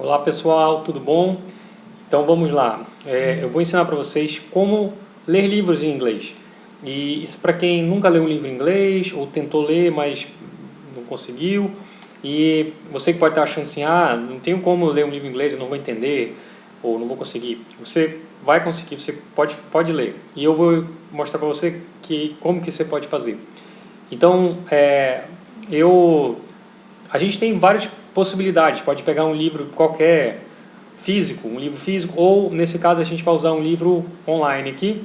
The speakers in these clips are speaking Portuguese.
Olá pessoal, tudo bom? Então vamos lá. Eu vou ensinar para vocês como ler livros em inglês. E isso para quem nunca leu um livro em inglês ou tentou ler, mas não conseguiu. E você que pode estar achando assim, não tenho como ler um livro em inglês, eu não vou entender ou não vou conseguir. Você vai conseguir, você pode ler. E eu vou mostrar para você como que você pode fazer. Então, a gente tem várias possibilidades. Pode pegar um livro qualquer, físico, um livro físico, ou nesse caso a gente vai usar um livro online aqui.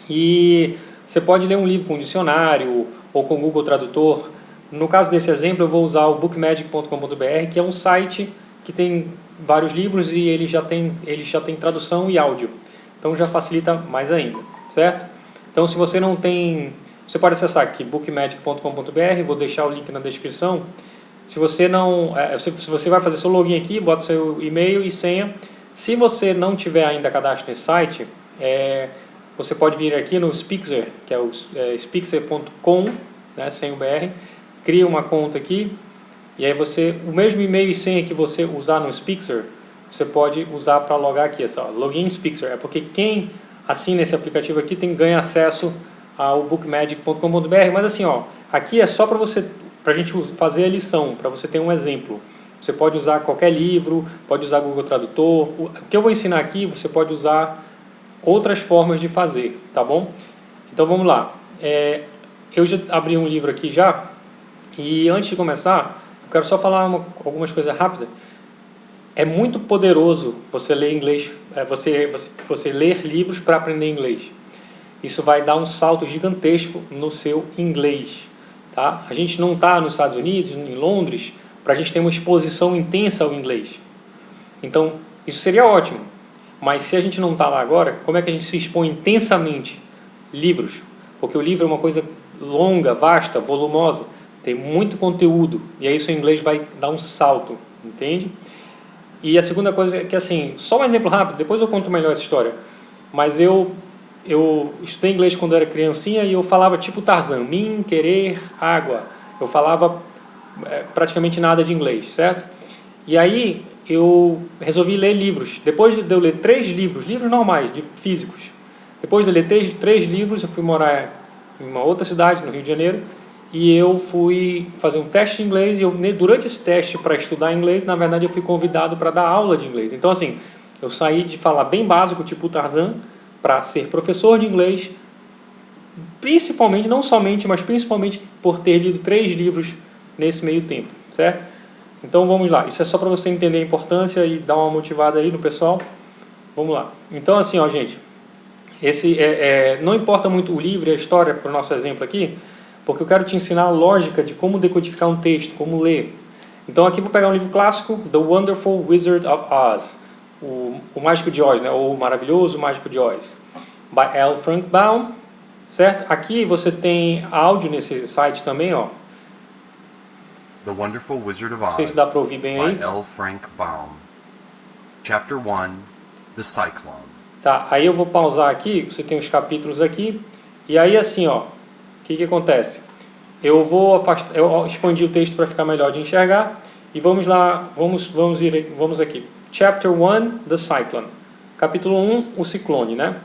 E você pode ler um livro com dicionário ou com Google Tradutor. No caso desse exemplo eu vou usar o bookmagic.com.br, que é um site que tem vários livros e ele já tem tradução e áudio. Então já facilita mais ainda, certo? Então se você não tem, você pode acessar aqui bookmagic.com.br, vou deixar o link na descrição. Se você não, se você vai fazer seu login aqui, bota seu e-mail e senha. Se você não tiver ainda cadastro nesse site, você pode vir aqui no Spixer, que é o spixer.com, né, sem o BR, cria uma conta aqui, e aí o mesmo e-mail e senha que você usar no Spixer, você pode usar para logar aqui, essa login Spixer, é porque quem assina esse aplicativo aqui ganha acesso ao bookmagic.com.br, mas assim, aqui é só para a gente fazer a lição, para você ter um exemplo. Você pode usar qualquer livro, pode usar Google Tradutor. O que eu vou ensinar aqui, você pode usar outras formas de fazer, tá bom? Então vamos lá. Eu já abri um livro aqui já, e antes de começar, eu quero só falar algumas coisas rápidas. É muito poderoso você ler inglês, você ler livros para aprender inglês. Isso vai dar um salto gigantesco no seu inglês. Tá? A gente não está nos Estados Unidos, em Londres, para a gente ter uma exposição intensa ao inglês. Então, isso seria ótimo. Mas se a gente não está lá agora, como é que a gente se expõe intensamente? Livros. Porque o livro é uma coisa longa, vasta, volumosa. Tem muito conteúdo. E aí seu inglês vai dar um salto. Entende? E a segunda coisa é que, assim, só um exemplo rápido, depois eu conto melhor essa história. Mas eu estudei inglês quando eu era criancinha e eu falava tipo Tarzan, mim, querer, água. Eu falava praticamente nada de inglês, certo? E aí eu resolvi ler livros. Depois de eu ler 3 livros normais, físicos. Depois de ler 3 livros, eu fui morar em uma outra cidade, no Rio de Janeiro, e eu fui fazer um teste de inglês, e durante esse teste para estudar inglês, na verdade eu fui convidado para dar aula de inglês. Então assim, eu saí de falar bem básico, tipo Tarzan, para ser professor de inglês, principalmente, não somente, mas principalmente por ter lido 3 livros nesse meio tempo, certo? Então vamos lá, isso é só para você entender a importância e dar uma motivada aí no pessoal. Vamos lá. Então assim, gente, não importa muito o livro e a história para o nosso exemplo aqui, porque eu quero te ensinar a lógica de como decodificar um texto, como ler. Então aqui vou pegar um livro clássico, The Wonderful Wizard of Oz, o Mágico de Oz, né? Ou o Maravilhoso Mágico de Oz, by L. Frank Baum, certo? Aqui você tem áudio nesse site também, The Wonderful Wizard of Não sei Oz, se dá para ouvir bem aí. by L. Frank Baum. Chapter 1, The Cyclone. Tá, aí eu vou pausar aqui, você tem os capítulos aqui, e aí assim, o que acontece? Eu expandir o texto para ficar melhor de enxergar, e vamos lá, vamos aqui. Chapter 1, The Cyclone. Capítulo 1, o ciclone, né?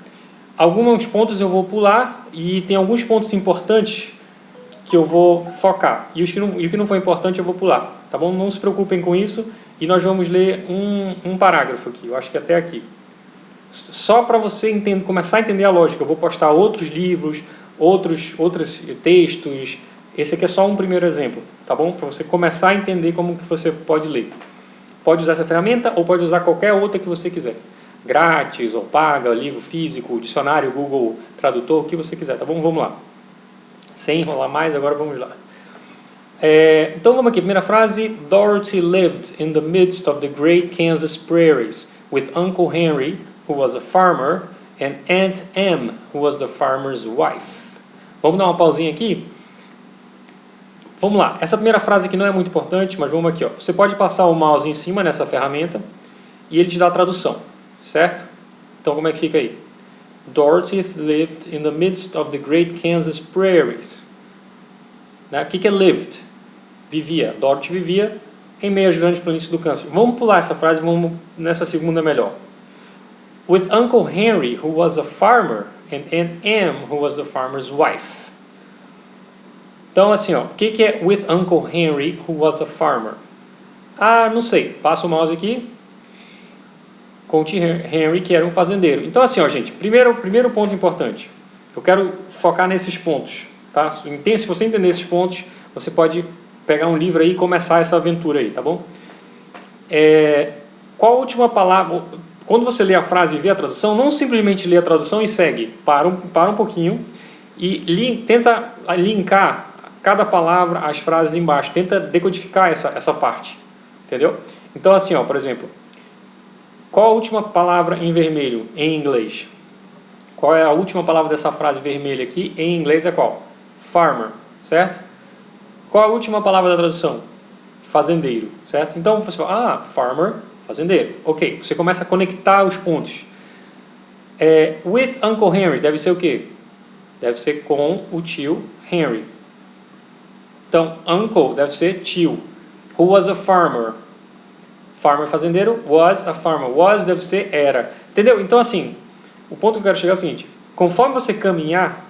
Alguns pontos eu vou pular, e tem alguns pontos importantes que eu vou focar, e o que não foi importante eu vou pular, tá bom? Não se preocupem com isso, e nós vamos ler um parágrafo aqui, eu acho que até aqui. Só para você começar a entender a lógica, eu vou postar outros livros, outros textos. Esse aqui é só um primeiro exemplo, tá bom? Para você começar a entender como que você pode ler. Pode usar essa ferramenta ou pode usar qualquer outra que você quiser. Grátis ou paga, livro físico, dicionário, Google Tradutor, o que você quiser, tá bom? Vamos lá. Sem enrolar mais, agora vamos lá. Então vamos aqui, primeira frase. Dorothy lived in the midst of the great Kansas prairies with Uncle Henry, who was a farmer, and Aunt Em, who was the farmer's wife. Vamos dar uma pausinha aqui? Vamos lá. Essa primeira frase aqui não é muito importante, mas vamos aqui. Você pode passar o mouse em cima nessa ferramenta e ele te dá a tradução, certo? Então como é que fica aí? Dorothy lived in the midst of the great Kansas prairies. Né? O que é lived? Vivia. Dorothy vivia em meio às grandes planícies do Kansas. Vamos pular essa frase, vamos nessa segunda melhor. With Uncle Henry, who was a farmer, and Aunt Em, who was the farmer's wife. Então, assim, ó, o que é with Uncle Henry, who was a farmer? Ah, não sei. Passa o mouse aqui. Com o tio Henry, que era um fazendeiro. Então, assim, ó, gente, primeiro ponto importante. Eu quero focar nesses pontos, tá? Se você entender esses pontos, você pode pegar um livro aí e começar essa aventura aí, tá bom? Qual a última palavra? Quando você lê a frase e vê a tradução, não simplesmente lê a tradução e segue. Para um pouquinho e tenta linkar cada palavra às frases embaixo. Tenta decodificar essa parte. Entendeu? Então, assim, ó, por exemplo, qual a última palavra em vermelho em inglês? Qual é a última palavra dessa frase vermelha aqui? Em inglês é qual? Farmer, certo? Qual a última palavra da tradução? Fazendeiro, certo? Então você fala, farmer, fazendeiro. Ok, você começa a conectar os pontos. With Uncle Henry deve ser o quê? Deve ser com o tio Henry. Então, uncle deve ser tio. Who was a farmer? Farmer, fazendeiro. Was a farmer. Was deve ser era. Entendeu? Então, assim, o ponto que eu quero chegar é o seguinte. Conforme você caminhar,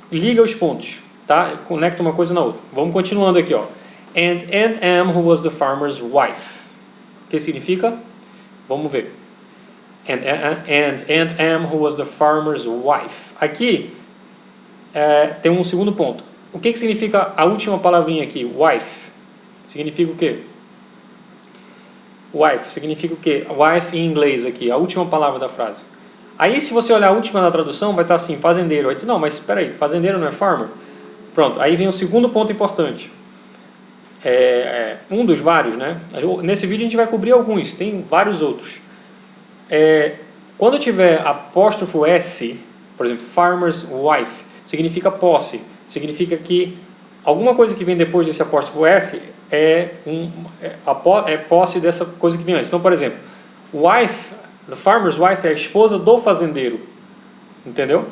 liga os pontos, tá? Conecta uma coisa na outra. Vamos continuando aqui, ó. And Aunt Em, who was the farmer's wife. O que significa? Vamos ver. And Aunt Em, who was the farmer's wife. Aqui, tem um segundo ponto. O que significa a última palavrinha aqui? Wife. Significa o quê? Wife. Significa o quê? Wife em inglês aqui. A última palavra da frase. Aí, se você olhar a última da tradução, vai estar assim, fazendeiro. Aí tu, não, mas espera aí, fazendeiro não é farmer? Pronto, aí vem o segundo ponto importante. Um dos vários, né? Nesse vídeo a gente vai cobrir alguns, tem vários outros. Quando tiver apóstrofo S, por exemplo, farmer's wife, significa posse. Significa que alguma coisa que vem depois desse apóstrofo S é posse dessa coisa que vem antes. Então, por exemplo, wife, the farmer's wife é a esposa do fazendeiro. Entendeu?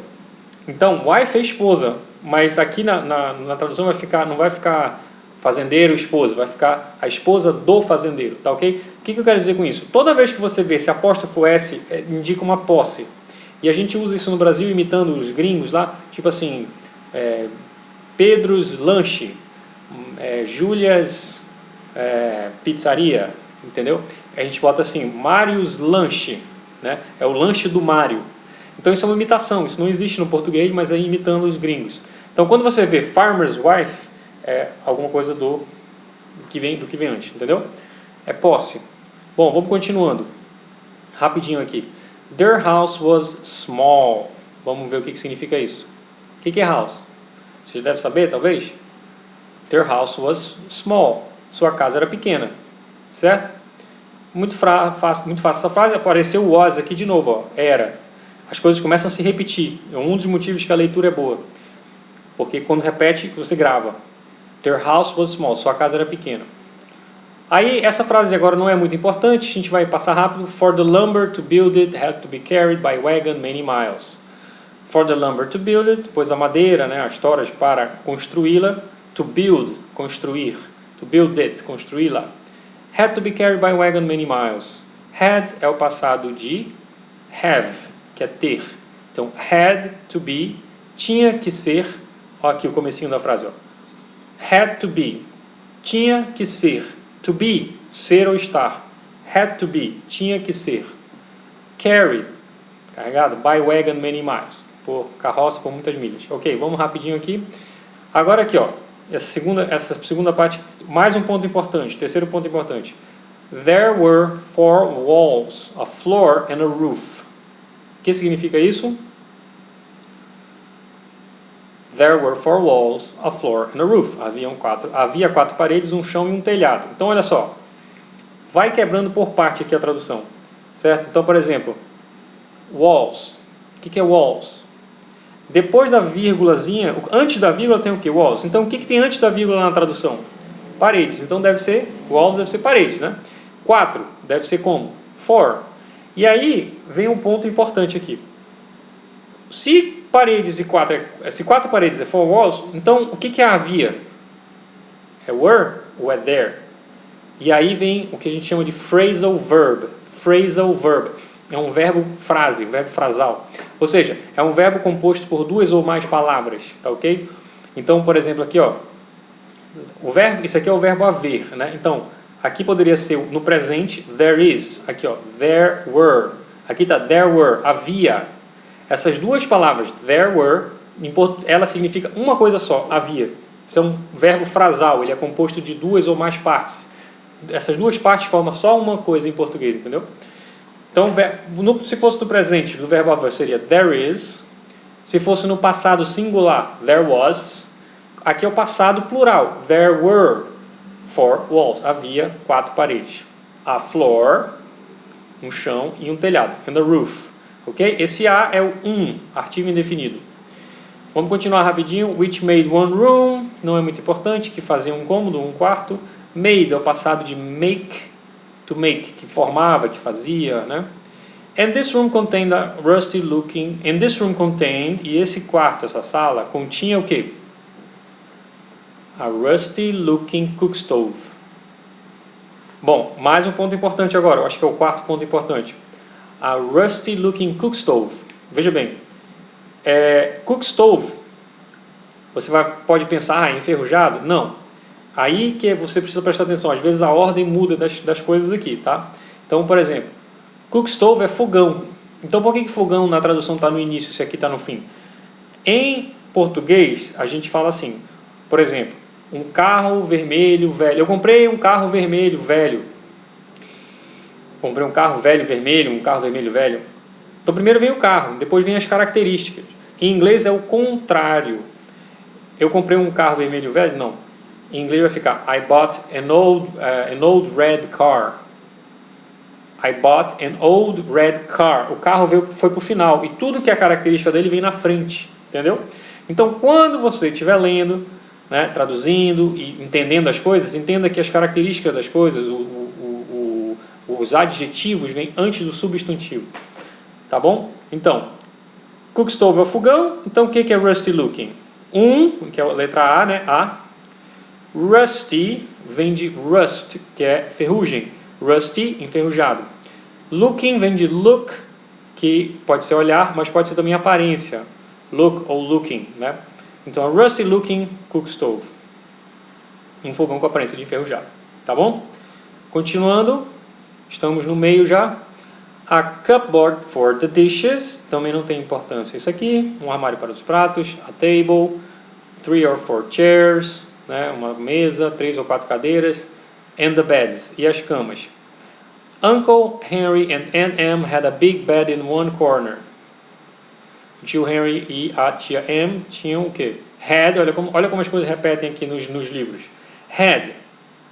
Então, wife é esposa, mas aqui na tradução não vai ficar fazendeiro, esposa, vai ficar a esposa do fazendeiro, tá ok? O que eu quero dizer com isso? Toda vez que você vê esse apóstrofo S, indica uma posse. E a gente usa isso no Brasil imitando os gringos lá, tipo assim, Pedro's Lanche, Julia's Pizzaria, entendeu? A gente bota assim, Mário's Lanche, né? É o lanche do Mário. Então isso é uma imitação, isso não existe no português, mas é imitando os gringos. Então quando você vê farmer's wife, é alguma coisa do que vem antes, entendeu? É posse. Bom, vamos continuando. Rapidinho aqui. Their house was small. Vamos ver o que significa isso. O que é house? Você deve saber, talvez? Their house was small. Sua casa era pequena. Certo? Muito fácil essa frase. Apareceu o was aqui de novo. Ó. Era. As coisas começam a se repetir. É um dos motivos que a leitura é boa. Porque quando repete, você grava. Their house was small. Sua casa era pequena. Aí, essa frase agora não é muito importante. A gente vai passar rápido. For the lumber to build it had to be carried by wagon many miles. For the lumber to build it, depois a madeira, né, as toras para construí-la. To build, construir. To build it, construí-la. Had to be carried by wagon many miles. Had é o passado de have, que é ter. Então, had to be, tinha que ser. Olha aqui o comecinho da frase. Ó. Had to be, tinha que ser. To be, ser ou estar. Had to be, tinha que ser. Carry, carregado, by wagon many miles. Por carroça, por muitas milhas. Ok, vamos rapidinho aqui. Agora aqui, ó, essa segunda parte, mais um ponto importante, terceiro ponto importante. There were 4 walls, a floor and a roof. O que significa isso? There were 4 walls, a floor and a roof. Havia 4 paredes, um chão e um telhado. Então, olha só. Vai quebrando por parte aqui a tradução. Certo? Então, por exemplo, walls. O que é walls? Depois da vírgulazinha, antes da vírgula tem o que? Walls. Então, o que tem antes da vírgula na tradução? Paredes. Então, deve ser, walls deve ser paredes, né? 4 deve ser como? 4. E aí, vem um ponto importante aqui. Se paredes e 4 paredes é 4 walls, então o que é havia? É were ou é there? E aí vem o que a gente chama de phrasal verb. Phrasal verb é um verbo frase, um verbo frasal. Ou seja, é um verbo composto por duas ou mais palavras, tá ok? Então, por exemplo, aqui, ó, o verbo, isso aqui é o verbo haver, né? Então, aqui poderia ser no presente, there is. Aqui, ó, there were. Aqui está there were, havia. Essas duas palavras, there were, ela significa uma coisa só, havia. Isso é um verbo frasal, ele é composto de duas ou mais partes. Essas duas partes formam só uma coisa em português, entendeu? Então, se fosse no presente, do verbo haver seria there is. Se fosse no passado singular, there was. Aqui é o passado plural, there were 4 walls. Havia 4 paredes. A floor, um chão e um telhado. And a roof. Ok? Esse a é o artigo indefinido. Vamos continuar rapidinho. Which made one room. Não é muito importante, que fazia um cômodo, um quarto. Made é o passado de make, to make, que formava, que fazia, né? And this room contained a rusty looking. And this room contained, e esse quarto, essa sala, continha o quê? A rusty looking cook stove. Bom, mais um ponto importante agora, eu acho que é o quarto ponto importante. A rusty looking cook stove. Veja bem, cook stove, você pode pensar, enferrujado? Não. Aí que você precisa prestar atenção, às vezes a ordem muda das coisas aqui, tá? Então, por exemplo, cook stove é fogão. Então, por que fogão na tradução está no início, se aqui está no fim? Em português, a gente fala assim, por exemplo, um carro vermelho velho. Eu comprei um carro vermelho velho. Comprei um carro velho vermelho, um carro vermelho velho. Então, primeiro vem o carro, depois vem as características. Em inglês é o contrário. Eu comprei um carro vermelho velho? Não. Em inglês vai ficar I bought an old red car. I bought an old red car. O carro foi para o final. E tudo que é característica dele vem na frente. Entendeu? Então, quando você estiver lendo, né, traduzindo e entendendo as coisas, entenda que as características das coisas, os adjetivos vêm antes do substantivo. Tá bom? Então, cook stove é o fogão. Então, o que é rusty looking? Que é a letra A, né? A. Rusty vem de rust, que é ferrugem. Rusty, enferrujado. Looking vem de look, que pode ser olhar, mas pode ser também aparência. Look ou looking, né? Então, a rusty looking cook stove. Um fogão com aparência de enferrujado. Tá bom? Continuando, estamos no meio já. A cupboard for the dishes, também não tem importância isso aqui. Um armário para os pratos. A table, 3 or 4 chairs, né? Uma mesa, 3 ou 4 cadeiras. And the beds, e as camas. Uncle Henry and Aunt Em had a big bed in one corner. O tio Henry e a tia Em tinham o quê? Had, olha como as coisas repetem aqui nos livros. Had,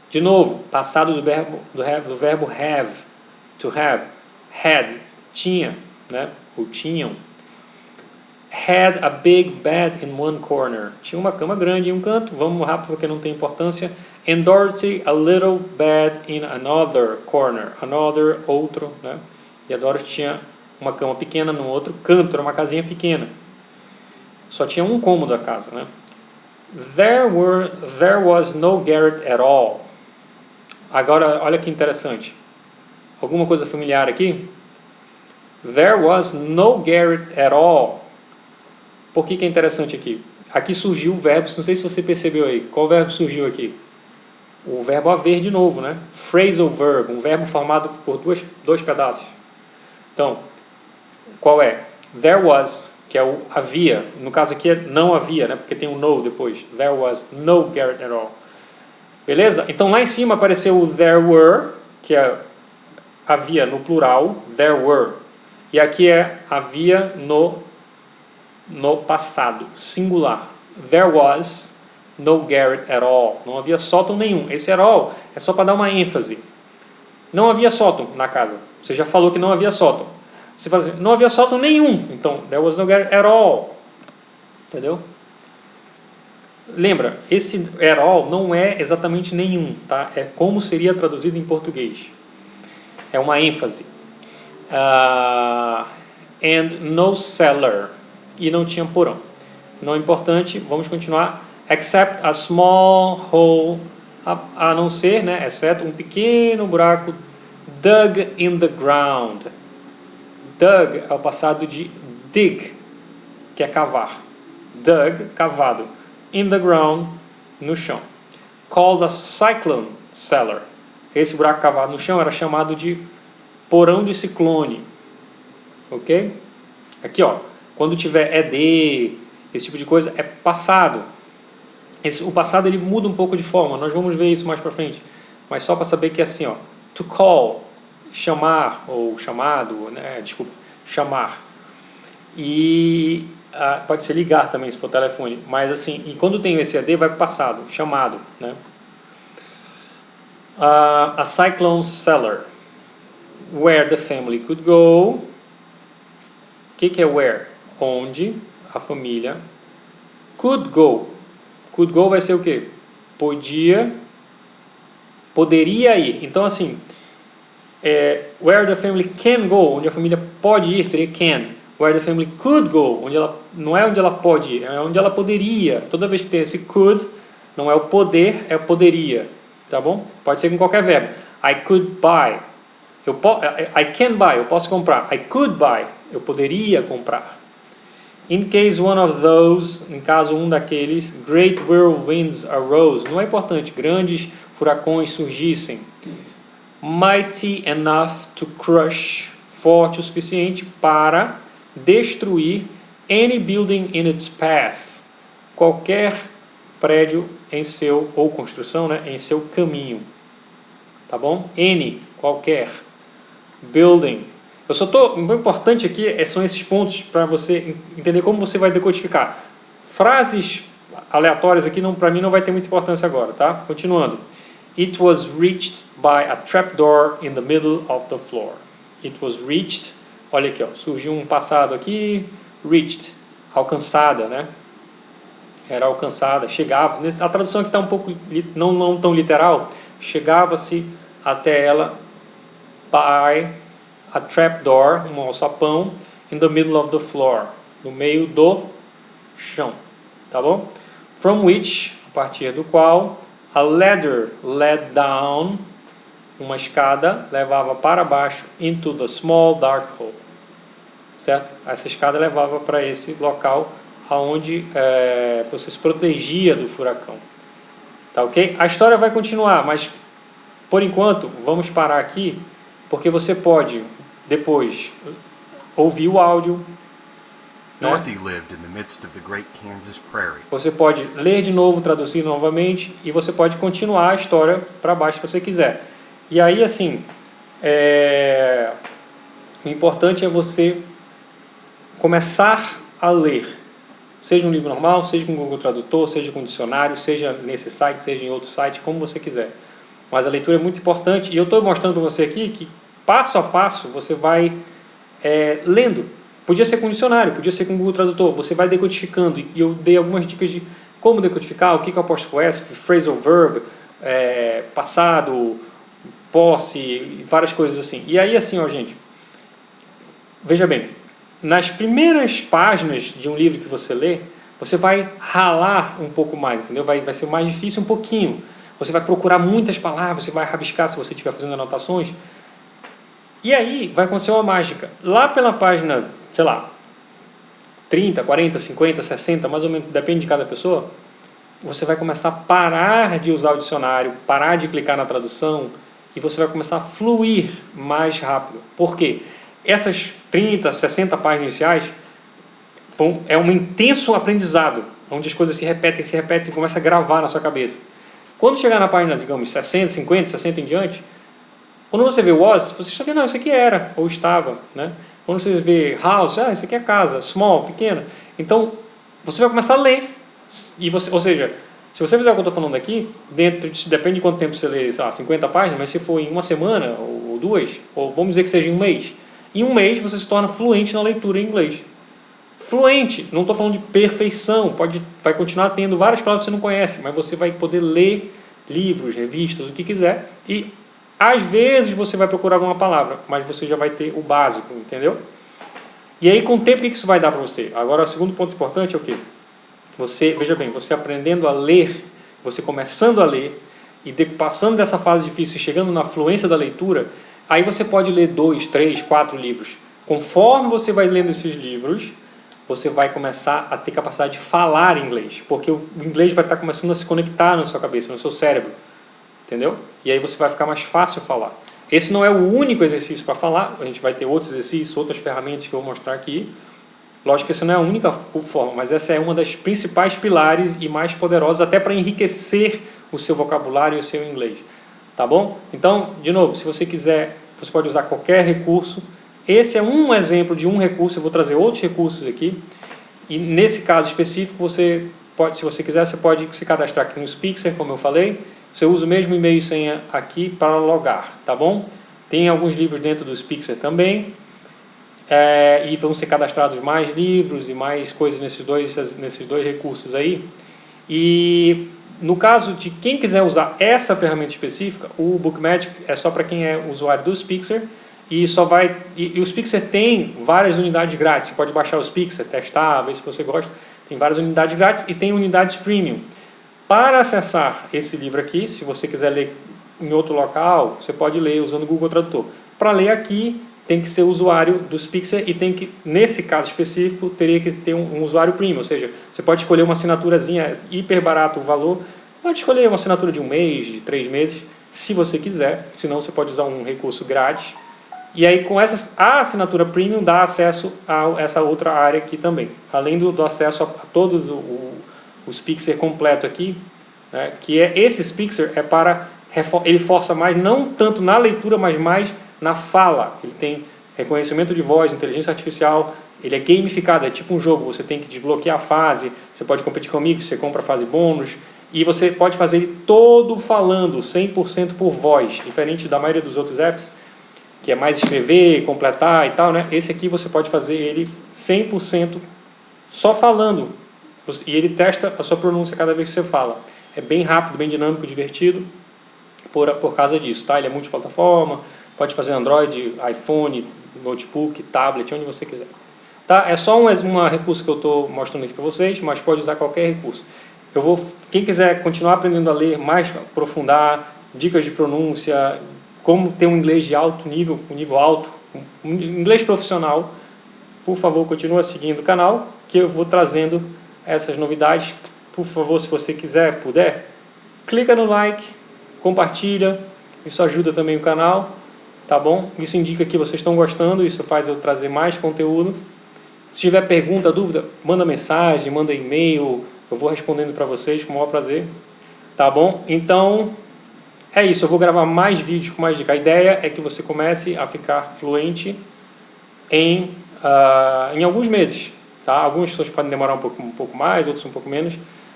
de novo, passado do verbo have, to have. Had, tinha, né? Ou tinham. Had a big bed in one corner. Tinha uma cama grande em um canto. Vamos rápido porque não tem importância. And Dorothy a little bed in another corner. Another, outro, né? E a Dorothy tinha uma cama pequena no outro canto. Era uma casinha pequena. Só tinha um cômodo a casa, né? There was no garret at all. Agora, olha que interessante. Alguma coisa familiar aqui? There was no garret at all. Por que é interessante aqui? Aqui surgiu o verbo, não sei se você percebeu aí. Qual verbo surgiu aqui? O verbo haver de novo, né? Phrasal verb, um verbo formado por dois pedaços. Então, qual é? There was, que é o havia. No caso aqui é não havia, né? Porque tem um no depois. There was no garret at all. Beleza? Então lá em cima apareceu o there were, que é havia no plural, there were. E aqui é havia no passado, singular. There was no garret at all. Não havia sótão nenhum. Esse at all é só para dar uma ênfase. Não havia sótão na casa. Você já falou que não havia sótão. Você fala assim, não havia sótão nenhum. Então, there was no garret at all. Entendeu? Lembra, esse at all não é exatamente nenhum, tá? É como seria traduzido em português. É uma ênfase. And no cellar. E não tinha porão. Não é importante, vamos continuar. Except a small hole a não ser, né, exceto um pequeno buraco dug in the ground. Dug é o passado de dig, que é cavar. Dug, cavado. In the ground, no chão. Called a cyclone cellar. Esse buraco cavado no chão era chamado de porão de ciclone. Ok? Aqui, ó, quando tiver ED, esse tipo de coisa, é passado. O passado ele muda um pouco de forma, nós vamos ver isso mais pra frente. Mas só para saber que é assim, ó, to call, chamar, ou chamado, né, desculpa, chamar. E pode ser ligar também, se for telefone. Mas assim, e quando tem o ED, vai para o passado, chamado, né? A cyclone cellar, where the family could go. O que é where? Onde a família could go. Could go vai ser o quê? Poderia ir. Então assim, where the family can go, onde a família pode ir, seria can. Where the family could go, onde ela, não é onde ela pode ir, é onde ela poderia. Toda vez que tem esse could, não é o poder, é o poderia. Tá bom? Pode ser com qualquer verbo. I could buy. I can buy, eu posso comprar. I could buy, eu poderia comprar. In case one of those, em caso um daqueles, great whirlwinds arose. Não é importante, grandes furacões surgissem. Mighty enough to crush, forte o suficiente para destruir any building in its path. Qualquer prédio em seu, ou construção, né, em seu caminho. Tá bom? Any, qualquer. Building. O importante aqui são esses pontos para você entender como você vai decodificar. Frases aleatórias aqui, para mim, não vai ter muita importância agora, tá? Continuando. It was reached by a trapdoor in the middle of the floor. It was reached. Olha aqui, ó, surgiu um passado aqui. Reached. Alcançada, né? Era alcançada, chegava. A tradução aqui está um pouco, não tão literal. Chegava-se até ela by a trapdoor, um alçapão, in the middle of the floor, no meio do chão, tá bom? From which, a partir do qual, a ladder led down, uma escada levava para baixo, into the small dark hole, certo? Essa escada levava para esse local onde você se protegia do furacão, tá ok? A história vai continuar, mas por enquanto vamos parar aqui, porque você pode depois ouvir o áudio. Dorothy lived in the midst of the great Kansas prairie. Você pode ler de novo, traduzir novamente, e você pode continuar a história para baixo se você quiser. E aí, assim, o importante é você começar a ler. Seja um livro normal, seja com o Google Tradutor, seja com dicionário, seja nesse site, seja em outro site, como você quiser. Mas a leitura é muito importante, e eu estou mostrando para você aqui que passo a passo você vai lendo. Podia ser com dicionário, podia ser com o Google Tradutor, você vai decodificando, e eu dei algumas dicas de como decodificar, o que é o apóstrofo S, phrasal verb, passado, posse, e várias coisas assim. E aí assim, ó, gente, veja bem, nas primeiras páginas de um livro que você lê, você vai ralar um pouco mais, entendeu? Vai ser mais difícil um pouquinho. Você vai procurar muitas palavras, você vai rabiscar se você estiver fazendo anotações. E aí vai acontecer uma mágica. Lá pela página, sei lá, 30, 40, 50, 60, mais ou menos, depende de cada pessoa, você vai começar a parar de usar o dicionário, parar de clicar na tradução, e você vai começar a fluir mais rápido. Por quê? Essas 30, 60 páginas iniciais é um intenso aprendizado, onde as coisas se repetem e começa a gravar na sua cabeça. Quando chegar na página, digamos, 60, 50, 60 em diante, quando você vê was, você só vê, não, isso aqui era, ou estava, né? Quando você vê house, isso aqui é casa, small, pequena. Então, você vai começar a ler. Ou seja, se você fizer o que eu estou falando aqui, depende de quanto tempo você lê, sei lá, 50 páginas, mas se for em uma semana, ou duas, ou vamos dizer que seja em um mês, em um mês você se torna fluente na leitura em inglês. Fluente, não estou falando de perfeição, vai continuar tendo várias palavras que você não conhece, mas você vai poder ler livros, revistas, o que quiser, e às vezes você vai procurar alguma palavra, mas você já vai ter o básico, entendeu? E aí com o tempo o que isso vai dar para você? Agora o segundo ponto importante é o quê? Veja bem, você aprendendo a ler, você começando a ler, e passando dessa fase difícil e chegando na fluência da leitura, aí você pode ler 2, 3, 4 livros. Conforme você vai lendo esses livros, você vai começar a ter capacidade de falar inglês, porque o inglês vai estar começando a se conectar na sua cabeça, no seu cérebro, entendeu? E aí você vai ficar mais fácil falar. Esse não é o único exercício para falar, a gente vai ter outros exercícios, outras ferramentas que eu vou mostrar aqui. Lógico que essa não é a única forma, mas essa é uma das principais pilares e mais poderosas até para enriquecer o seu vocabulário e o seu inglês. Tá bom? Então, de novo, se você quiser, você pode usar qualquer recurso. Esse é um exemplo de um recurso, eu vou trazer outros recursos aqui. E nesse caso específico, você pode, se você quiser, você pode se cadastrar aqui no Spixer, como eu falei. Você usa o mesmo e-mail e senha aqui para logar, tá bom? Tem alguns livros dentro do Spixer também. E vão ser cadastrados mais livros e mais coisas nesses dois recursos aí. E no caso de quem quiser usar essa ferramenta específica, o Bookmagic é só para quem é usuário do Spixer e o Spixer tem várias unidades grátis. Você pode baixar o Spixer, testar, ver se você gosta. Tem várias unidades grátis e tem unidades premium. Para acessar esse livro aqui, se você quiser ler em outro local, você pode ler usando o Google Tradutor. Para ler aqui, tem que ser usuário do Spixer e tem que, nesse caso específico, teria que ter um usuário premium, ou seja, você pode escolher uma assinaturazinha hiper barato o valor, pode escolher uma assinatura de 1 mês, de 3 meses, se você quiser, senão você pode usar um recurso grátis. E aí com a assinatura premium dá acesso a essa outra área aqui também, além do acesso a todos o Spixer completo aqui, né, que esse Spixer é para, ele força mais, não tanto na leitura, mas mais na fala. Ele tem reconhecimento de voz, inteligência artificial, ele é gamificado, é tipo um jogo, você tem que desbloquear a fase, você pode competir com amigos, você compra a fase bônus, e você pode fazer ele todo falando, 100% por voz, diferente da maioria dos outros apps, que é mais escrever, completar e tal, né? Esse aqui você pode fazer ele 100% só falando, e ele testa a sua pronúncia cada vez que você fala. É bem rápido, bem dinâmico, divertido, por causa disso, tá? Ele é multiplataforma, pode fazer Android, iPhone, notebook, tablet, onde você quiser. Tá? É só um recurso que eu estou mostrando aqui para vocês, mas pode usar qualquer recurso. Quem quiser continuar aprendendo a ler, mais aprofundar, dicas de pronúncia, como ter um inglês de alto nível, um nível alto, um inglês profissional, por favor, continua seguindo o canal, que eu vou trazendo essas novidades. Por favor, se você puder, clica no like, compartilha, isso ajuda também o canal. Tá bom? Isso indica que vocês estão gostando, isso faz eu trazer mais conteúdo. Se tiver pergunta, dúvida, manda mensagem, manda e-mail, eu vou respondendo para vocês com o maior prazer. Tá bom? Então, é isso, eu vou gravar mais vídeos com mais dicas. A ideia é que você comece a ficar fluente em alguns meses. Tá? Algumas pessoas podem demorar um pouco mais, outros um pouco menos,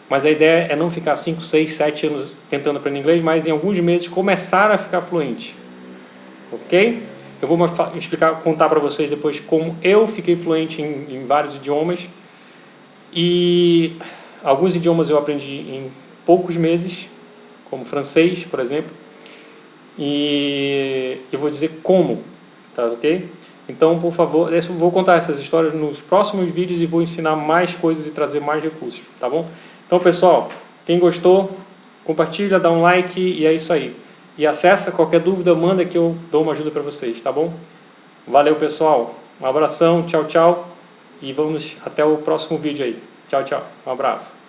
mas a ideia é não ficar 5, 6, 7 anos tentando aprender inglês, mas em alguns meses começar a ficar fluente. Ok? Eu vou contar para vocês depois como eu fiquei fluente em vários idiomas. E alguns idiomas eu aprendi em poucos meses, como francês, por exemplo. E eu vou dizer como, tá ok? Então, por favor, eu vou contar essas histórias nos próximos vídeos e vou ensinar mais coisas e trazer mais recursos, tá bom? Então, pessoal, quem gostou, compartilha, dá um like e é isso aí. E acessa, qualquer dúvida, manda que eu dou uma ajuda para vocês, tá bom? Valeu, pessoal. Um abração, tchau, tchau. E vamos até o próximo vídeo aí. Tchau, tchau. Um abraço.